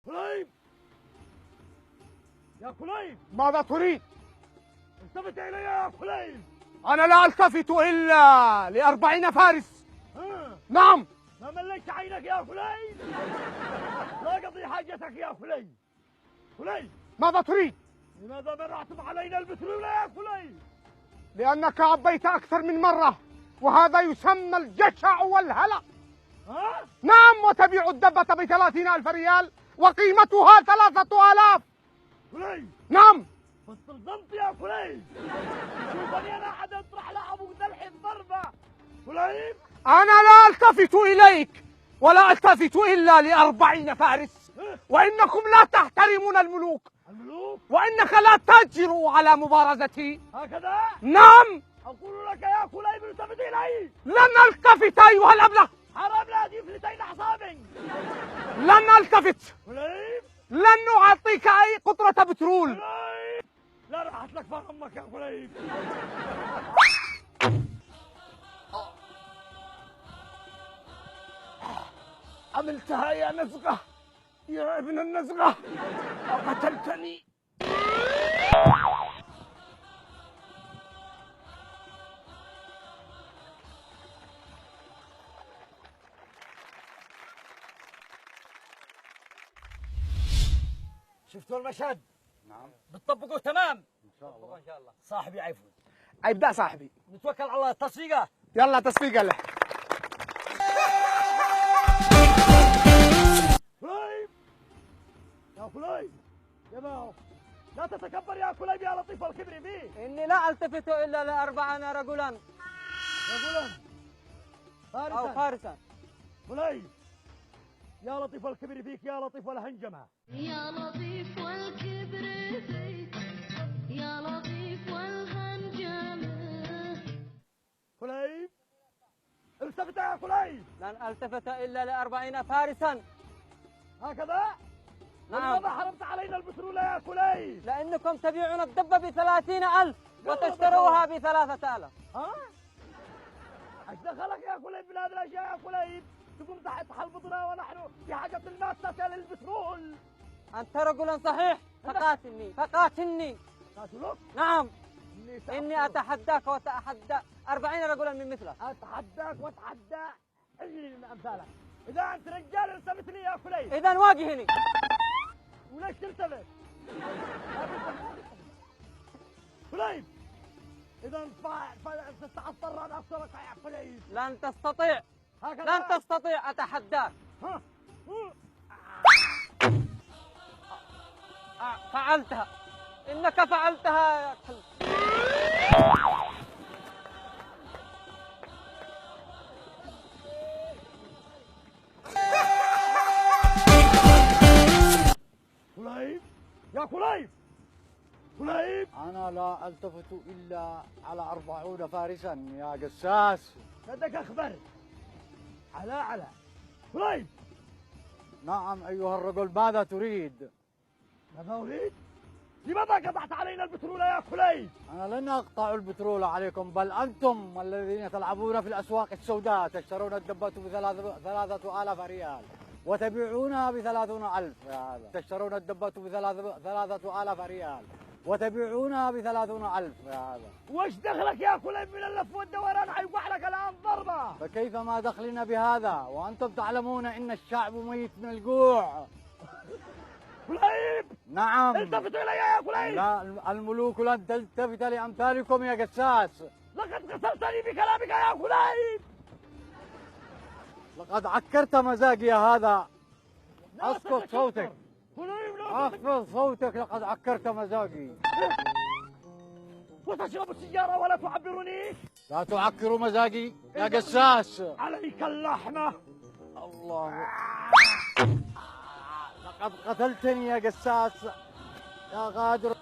كليب يا كليب، ماذا تريد؟ التفت إلي يا كليب. أنا لا ألتفت إلا ل40 فارس. نعم. ما مليت عينك يا كليب؟ لا قضي حاجتك يا كليب. كليب ماذا تريد؟ لماذا منعتم علينا البترول يا كليب؟ لأنك عبيت أكثر من مرة، وهذا يسمى الجشع والهلع. ها؟ نعم، وتبيع الدبة ب30,000 ريال وقيمتها 3000. كليب نعم. فاستلزمت يا كليب. شوفني أنا عاد أطرح لأبوك ذلح الضربة. كليب أنا لا ألتفت إليك ولا ألتفت إلا ل40 فارس، وإنكم لا تحترمون الملوك، وإنك لا تجرؤ على مبارزتي. هكذا؟ نعم. أقول لك يا كليب التفت إلي. لن ألتفت أيها الأبله. حرام لا تفلتين أعصابي. لن ألتفت. كليب لن أعطيك أي قطرة بترول. كليب لا راحت لك فان أمك يا كليب. عملتها يا نزغة، يا ابن النزغة، قتلتني. شفتوا المشهد؟ نعم. بتطبقوه تمام؟ إن شاء الله. إن شاء الله. صاحبي عيفون. ابدأ صاحبي. نتوكل على الله. تصفيقة. يلا تصفيقة له. كليب يا كليب، يا باو لا تتكبر يا كليب يا لطيف الكبر فيه. إني لا ألتفت إلا ل40 رجلا رجلا أو فارسا. كليب يا لطيف الكبر فيك، يا لطيف والهنجمة. يا لطيف والكبر فيك، يا لطيف والهنجمة. كليب التفت يا كليب. لن ألتفت إلا ل40 فارسا. هكذا؟ نعم. لماذا حرمت علينا البترول يا كليب؟ لأنكم تبيعون الدبة ب30,000 وتشتروها ب3,000. ها؟ ايش دخلك يا كليب من هذه الاشياء يا كليب؟ تقوم تحت حلبطنا ونحن في حاجة الماسة للبترول. أنت رجل صحيح، فقاتلني فقاتلني. قاتلوك؟ نعم. إني أتحداك وأتحدى 40 رجلا من مثلك. أتحداك وأتحدى أجري من أمثالك. إذا أنت رجال التفتني يا كليب. إذا واجهني. وليش تلتفت؟ كليب إذا تتعثر أن أقتلك يا كليب. لن تستطيع. هكذا؟ لن تستطيع. أتحداك. ها؟ فعلتها. إنك فعلتها يا كلب. كليب يا كليب. كليب أنا لا ألتفت إلا على 40 فارسا يا قساس. بدك أخبر. على كليب. نعم أيها الرجل، ماذا تريد؟ ماذا أريد؟ لماذا قطعت علينا البترول يا كليب؟ أنا لن أقطع البترول عليكم، بل أنتم الذين تلعبون في الأسواق السوداء، تشترون الدبة ب3,000 ريال وتبيعونها ب30,000 يا هذا. تشترون الدبة ب3,000 ريال وتبيعونها ب30,000 يا هذا. وش دخلك يا كليب من اللف والدوران؟ حيوقع لك الآن ضربة. فكيف ما دخلنا بهذا وأنتم تعلمون إن الشعب ميت من الجوع؟ كليب نعم. التفتوا إلي يا كليب. لا، الملوك لن تلتفت لأمثالكم يا قساس. لقد قتلتني بكلامك يا كليب. لقد عكرت مزاجي يا هذا. لا اسكت تتكبر. صوتك. كليب لا اخفض صوتك، لقد عكرت مزاجي. وتشرب السيارة ولا تعبرني. لا تعكر مزاجي يا قساس. عليك اللحمة. الله. لقد قتلتني يا قساس يا غادر.